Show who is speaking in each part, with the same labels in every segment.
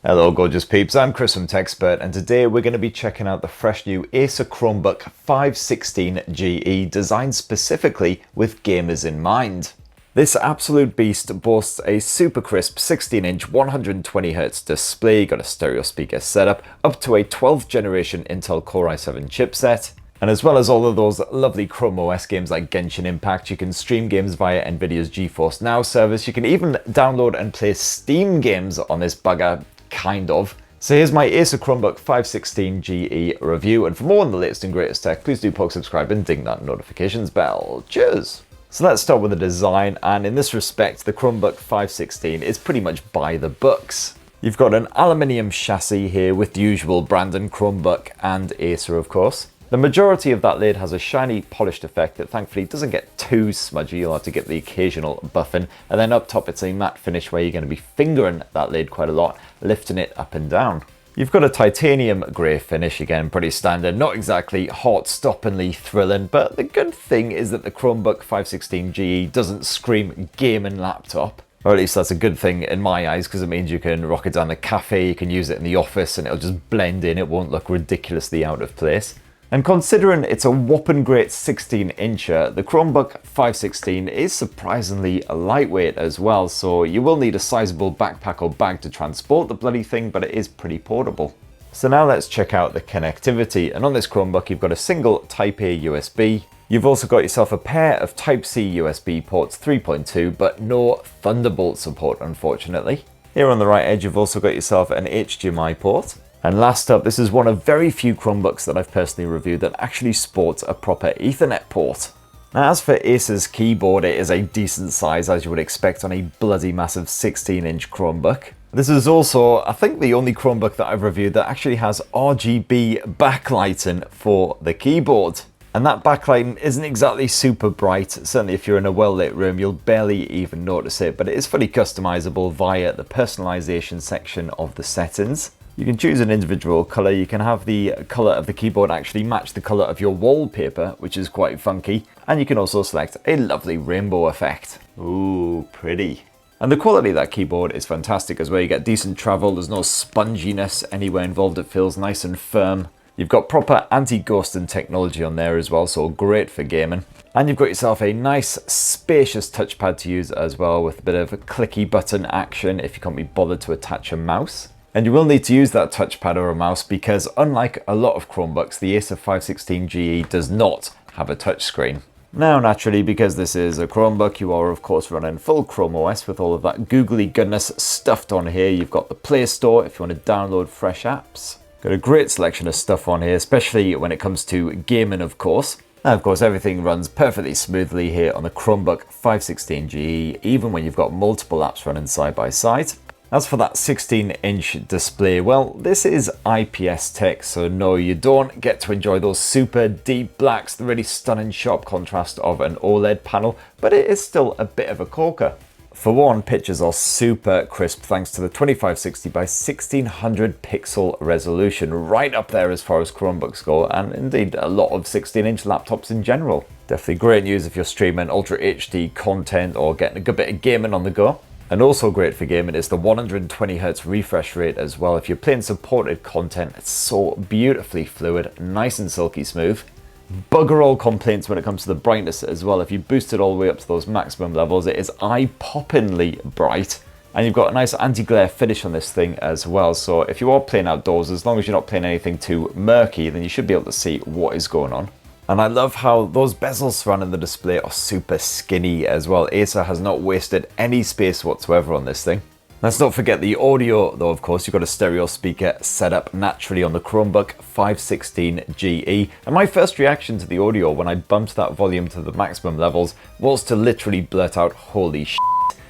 Speaker 1: Hello gorgeous peeps, I'm Chris from TechSpert, and today we're going to be checking out the fresh new Acer Chromebook 516 GE designed specifically with gamers in mind. This absolute beast boasts a super crisp 16-inch 120Hz display, got a stereo speaker setup, up to a 12th generation Intel Core i7 chipset, and as well as all of those lovely Chrome OS games like Genshin Impact, you can stream games via Nvidia's GeForce Now service. You can even download and play Steam games on this bugger, kind of. So here's my Acer Chromebook 516 GE review, and for more on the latest and greatest tech, please do poke subscribe and ding that notifications bell. Cheers! So let's start with the design, and in this respect, the Chromebook 516 is pretty much by the books. You've got an aluminium chassis here with the usual Brandon, Chromebook and Acer of course. The majority of that lid has a shiny, polished effect that thankfully doesn't get too smudgy. You'll have to get the occasional buffing. And then up top, it's a matte finish where you're going to be fingering that lid quite a lot, lifting it up and down. You've got a titanium grey finish, again, pretty standard. Not exactly heart-stoppingly thrilling, but the good thing is that the Chromebook 516 GE doesn't scream gaming laptop. Or at least that's a good thing in my eyes, because it means you can rock it down the cafe, you can use it in the office, and it'll just blend in. It won't look ridiculously out of place. And considering it's a whopping great 16-incher, the Chromebook 516 is surprisingly lightweight as well, so you will need a sizable backpack or bag to transport the bloody thing, but it is pretty portable. So now let's check out the connectivity, and on this Chromebook you've got a single Type-A USB. You've also got yourself a pair of Type-C USB ports 3.2, but no Thunderbolt support unfortunately. Here on the right edge you've also got yourself an HDMI port. And last up, this is one of very few Chromebooks that I've personally reviewed that actually sports a proper Ethernet port. Now, as for Acer's keyboard, it is a decent size as you would expect on a bloody massive 16-inch Chromebook. This is also, I think, the only Chromebook that I've reviewed that actually has RGB backlighting for the keyboard. And that backlighting isn't exactly super bright. Certainly if you're in a well-lit room, you'll barely even notice it, but it is fully customizable via the personalization section of the settings. You can choose an individual color. You can have the color of the keyboard actually match the color of your wallpaper, which is quite funky. And you can also select a lovely rainbow effect. Ooh, pretty. And the quality of that keyboard is fantastic as well. You get decent travel. There's no sponginess anywhere involved. It feels nice and firm. You've got proper anti-ghosting technology on there as well, so great for gaming. And you've got yourself a nice spacious touchpad to use as well, with a bit of a clicky button action if you can't be bothered to attach a mouse. And you will need to use that touchpad or a mouse because unlike a lot of Chromebooks, the Acer 516 GE does not have a touchscreen. Now naturally, because this is a Chromebook, you are of course running full Chrome OS with all of that googly goodness stuffed on here. You've got the Play Store if you want to download fresh apps. Got a great selection of stuff on here, especially when it comes to gaming of course. Now of course everything runs perfectly smoothly here on the Chromebook 516 GE, even when you've got multiple apps running side by side. As for that 16-inch display, well, this is IPS tech, so no, you don't get to enjoy those super deep blacks, the really stunning sharp contrast of an OLED panel, but it is still a bit of a corker. For one, pictures are super crisp thanks to the 2560 by 1600 pixel resolution, right up there as far as Chromebooks go, and indeed a lot of 16-inch laptops in general. Definitely great news if you're streaming Ultra HD content or getting a good bit of gaming on the go. And also great for gaming is the 120Hz refresh rate as well. If you're playing supported content, it's so beautifully fluid, nice and silky smooth. Bugger all complaints when it comes to the brightness as well. If you boost it all the way up to those maximum levels, it is eye-poppingly bright. And you've got a nice anti-glare finish on this thing as well. So if you are playing outdoors, as long as you're not playing anything too murky, then you should be able to see what is going on. And I love how those bezels surrounding the display are super skinny as well. Acer has not wasted any space whatsoever on this thing. Let's not forget the audio though, of course. You've got a stereo speaker set up naturally on the Chromebook 516 GE. And my first reaction to the audio when I bumped that volume to the maximum levels was to literally blurt out, holy shit,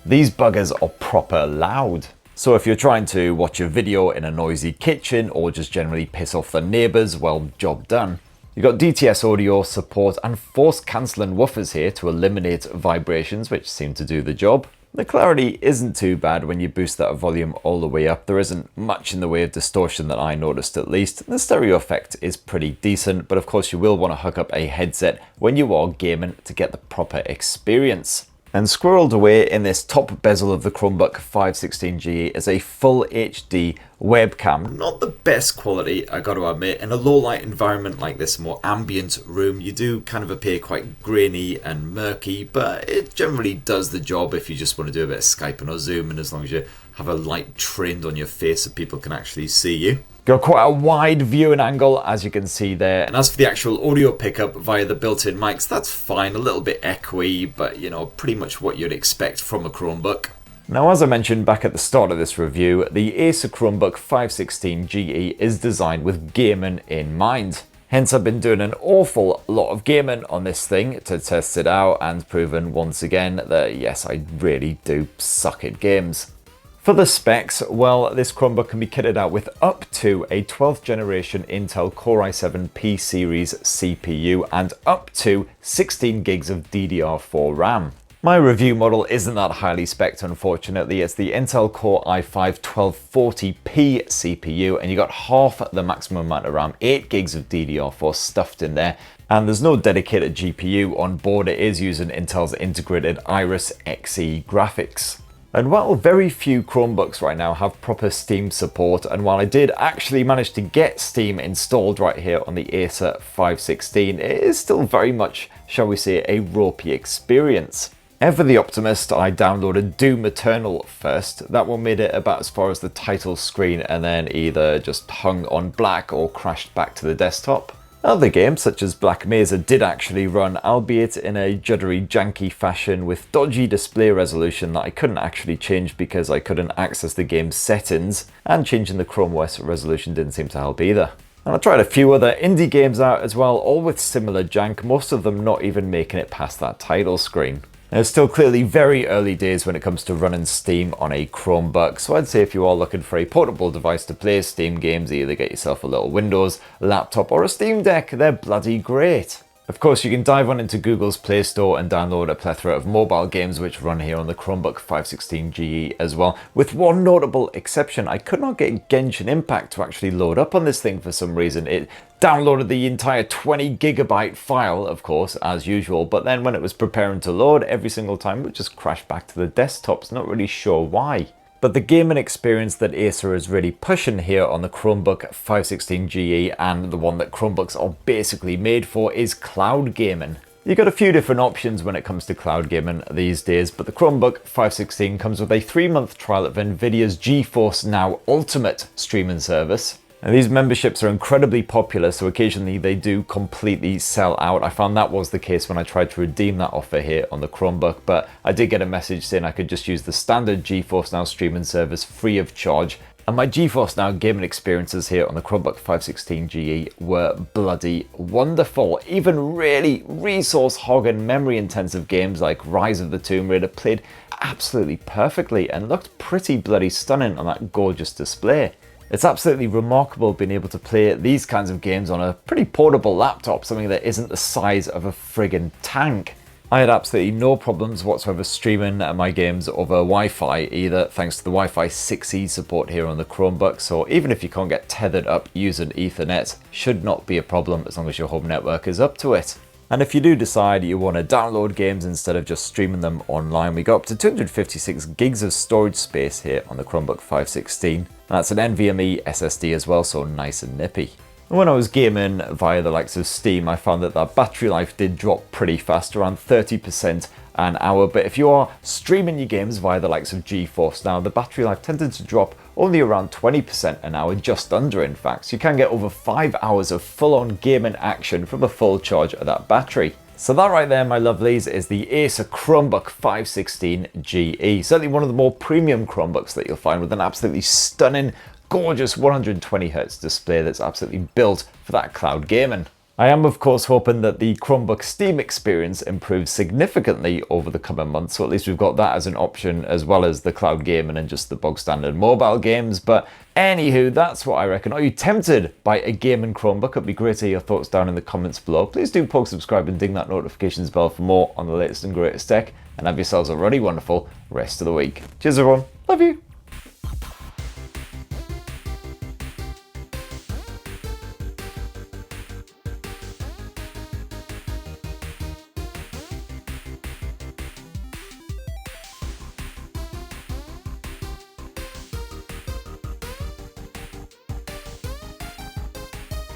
Speaker 1: these buggers are proper loud. So if you're trying to watch a video in a noisy kitchen or just generally piss off the neighbors, well, job done. You've got DTS audio support and force cancelling woofers here to eliminate vibrations, which seem to do the job. The clarity isn't too bad when you boost that volume all the way up. There isn't much in the way of distortion that I noticed at least. The stereo effect is pretty decent, but of course you will want to hook up a headset when you are gaming to get the proper experience. And squirreled away in this top bezel of the Chromebook 516 GE is a full HD webcam. Not the best quality, I gotta admit. In a low light environment like this, more ambient room, you do kind of appear quite grainy and murky, but it generally does the job if you just want to do a bit of Skype or Zoom, and as long as you have a light trained on your face so people can actually see you. Got quite a wide viewing angle, as you can see there. And as for the actual audio pickup via the built-in mics, that's fine. A little bit echoey, but you know, pretty much what you'd expect from a Chromebook. Now, as I mentioned back at the start of this review, the Acer Chromebook 516 GE is designed with gaming in mind. Hence, I've been doing an awful lot of gaming on this thing to test it out and proven once again that yes, I really do suck at games. For the specs, well, this Chromebook can be kitted out with up to a 12th generation Intel Core i7 P series CPU and up to 16 gigs of DDR4 RAM. My review model isn't that highly spec'd, unfortunately. It's the Intel Core i5 1240p CPU, and you got half the maximum amount of RAM, 8 gigs of DDR4 stuffed in there. And there's no dedicated GPU on board. It is using Intel's integrated Iris Xe graphics. And while very few Chromebooks right now have proper Steam support, and while I did actually manage to get Steam installed right here on the Acer 516, it is still very much, shall we say, a ropey experience. Ever the optimist, I downloaded Doom Eternal first. That one made it about as far as the title screen and then either just hung on black or crashed back to the desktop. Other games, such as Black Mesa, did actually run, albeit in a juddery, janky fashion with dodgy display resolution that I couldn't actually change because I couldn't access the game's settings, and changing the Chrome OS resolution didn't seem to help either. And I tried a few other indie games out as well, all with similar jank, most of them not even making it past that title screen. It's still clearly very early days when it comes to running Steam on a Chromebook, so I'd say if you are looking for a portable device to play Steam games, either get yourself a little Windows laptop or a Steam Deck, they're bloody great. Of course, you can dive on into Google's Play Store and download a plethora of mobile games which run here on the Chromebook 516 GE as well, with one notable exception. I could not get Genshin Impact to actually load up on this thing for some reason. It downloaded the entire 20 gigabyte file, of course, as usual, but then when it was preparing to load, every single time it would just crash back to the desktops. Not really sure why. But the gaming experience that Acer is really pushing here on the Chromebook 516 GE, and the one that Chromebooks are basically made for, is cloud gaming. You've got a few different options when it comes to cloud gaming these days, but the Chromebook 516 comes with a 3-month trial of Nvidia's GeForce Now Ultimate streaming service. And these memberships are incredibly popular, so occasionally they do completely sell out. I found that was the case when I tried to redeem that offer here on the Chromebook, but I did get a message saying I could just use the standard GeForce Now streaming service free of charge. And my GeForce Now gaming experiences here on the Chromebook 516 GE were bloody wonderful. Even really resource-hogging, memory-intensive games like Rise of the Tomb Raider played absolutely perfectly and looked pretty bloody stunning on that gorgeous display. It's absolutely remarkable being able to play these kinds of games on a pretty portable laptop, something that isn't the size of a friggin' tank. I had absolutely no problems whatsoever streaming my games over Wi-Fi, either thanks to the Wi-Fi 6E support here on the Chromebooks, or even if you can't get tethered up using Ethernet, should not be a problem as long as your home network is up to it. And if you do decide you want to download games instead of just streaming them online, we got up to 256 gigs of storage space here on the Chromebook 516. And that's an NVMe SSD as well, so nice and nippy. And when I was gaming via the likes of Steam, I found that battery life did drop pretty fast, around 30% an hour. But if you are streaming your games via the likes of GeForce Now, the battery life tended to drop only around 20% an hour, just under in fact. So you can get over 5 hours of full-on gaming action from a full charge of that battery. So that right there, my lovelies, is the Acer Chromebook 516 GE. Certainly one of the more premium Chromebooks that you'll find, with an absolutely stunning, gorgeous 120Hz display that's absolutely built for that cloud gaming. I am of course hoping that the Chromebook Steam experience improves significantly over the coming months, so at least we've got that as an option, as well as the cloud gaming and just the bog standard mobile games. But anywho, that's what I reckon. Are you tempted by a gaming Chromebook? It'd be great to hear your thoughts down in the comments below. Please do poke, subscribe and ding that notifications bell for more on the latest and greatest tech, and have yourselves a really wonderful rest of the week. Cheers everyone, love you.